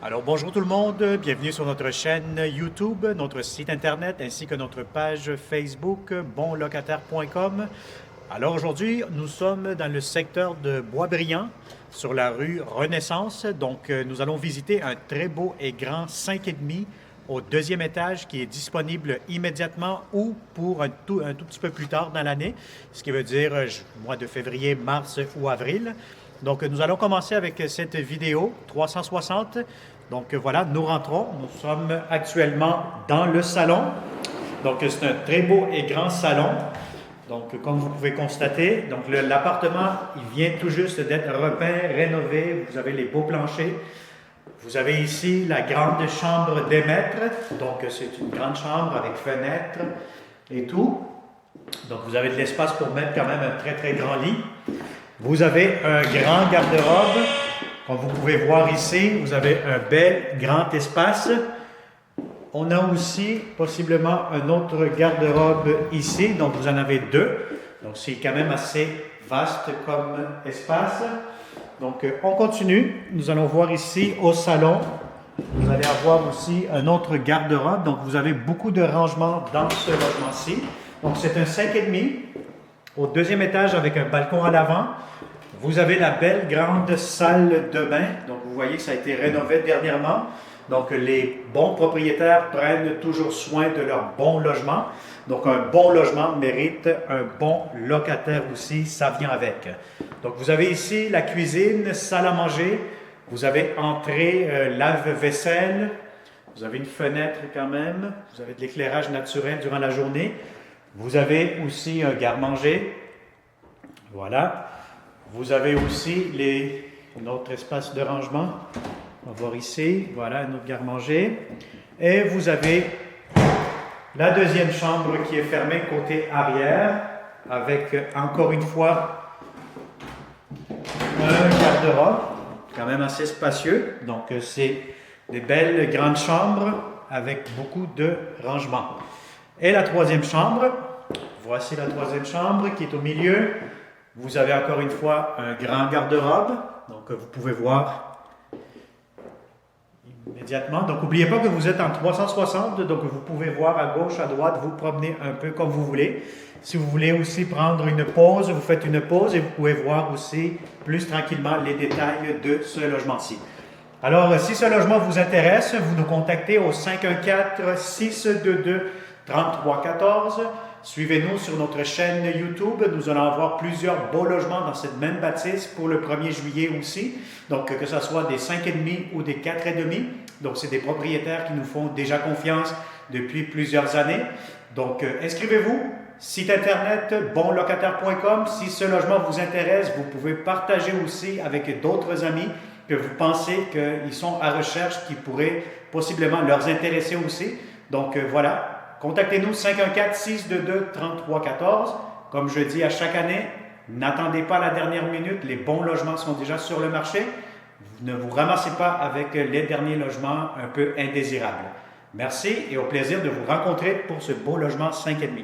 Alors bonjour tout le monde, bienvenue sur notre chaîne YouTube, notre site internet ainsi que notre page Facebook bonlocataire.com. Alors aujourd'hui, nous sommes dans le secteur de Boisbriand, sur la rue Renaissance. Donc nous allons visiter un très beau et grand 5,5 au deuxième étage qui est disponible immédiatement ou pour un tout petit peu plus tard dans l'année, ce qui veut dire mois de février, mars ou avril. Donc, nous allons commencer avec cette vidéo 360. Donc, voilà, nous rentrons. Nous sommes actuellement dans le salon. Donc, c'est un très beau et grand salon. Donc, comme vous pouvez constater, donc l'appartement, il vient tout juste d'être repeint, rénové. Vous avez les beaux planchers. Vous avez ici la grande chambre des maîtres. Donc, c'est une grande chambre avec fenêtre et tout. Donc, vous avez de l'espace pour mettre quand même un très, très grand lit. Vous avez un grand garde-robe. Comme vous pouvez voir ici, vous avez un bel grand espace. On a aussi possiblement un autre garde-robe ici. Donc, vous en avez deux. Donc, c'est quand même assez vaste comme espace. Donc, on continue. Nous allons voir ici au salon. Vous allez avoir aussi un autre garde-robe. Donc, vous avez beaucoup de rangements dans ce logement-ci. Donc, c'est un 5,5 au deuxième étage avec un balcon à l'avant. Vous avez la belle grande salle de bain. Donc, vous voyez que ça a été rénové dernièrement. Donc, les bons propriétaires prennent toujours soin de leur bon logement. Donc, un bon logement mérite un bon locataire aussi. Ça vient avec. Donc, vous avez ici la cuisine, salle à manger. Vous avez entrée, lave-vaisselle. Vous avez une fenêtre quand même. Vous avez de l'éclairage naturel durant la journée. Vous avez aussi un garde-manger. Voilà. Vous avez aussi un autre espace de rangement. On va voir ici. Voilà, un autre garde-manger. Et vous avez la deuxième chambre qui est fermée côté arrière, avec encore une fois un garde-robe, quand même assez spacieux. Donc, c'est des belles grandes chambres avec beaucoup de rangements. Et la troisième chambre, voici la troisième chambre qui est au milieu. Vous avez encore une fois un grand garde-robe, donc vous pouvez voir immédiatement. Donc n'oubliez pas que vous êtes en 360, donc vous pouvez voir à gauche, à droite, vous promener un peu comme vous voulez. Si vous voulez aussi prendre une pause, vous faites une pause et vous pouvez voir aussi plus tranquillement les détails de ce logement-ci. Alors, si ce logement vous intéresse, vous nous contactez au 514-622-3314. Suivez-nous sur notre chaîne YouTube. Nous allons avoir plusieurs beaux logements dans cette même bâtisse pour le 1er juillet aussi. Donc, que ce soit des 5,5 ou des 4,5. Donc, c'est des propriétaires qui nous font déjà confiance depuis plusieurs années. Donc, inscrivez-vous. Site internet bonlocataire.com. Si ce logement vous intéresse, vous pouvez partager aussi avec d'autres amis que vous pensez qu'ils sont à recherche, qui pourraient possiblement leur intéresser aussi. Donc, voilà. Contactez-nous 514-622-3314. Comme je dis à chaque année, n'attendez pas la dernière minute. Les bons logements sont déjà sur le marché. Ne vous ramassez pas avec les derniers logements un peu indésirables. Merci et au plaisir de vous rencontrer pour ce beau logement 5,5.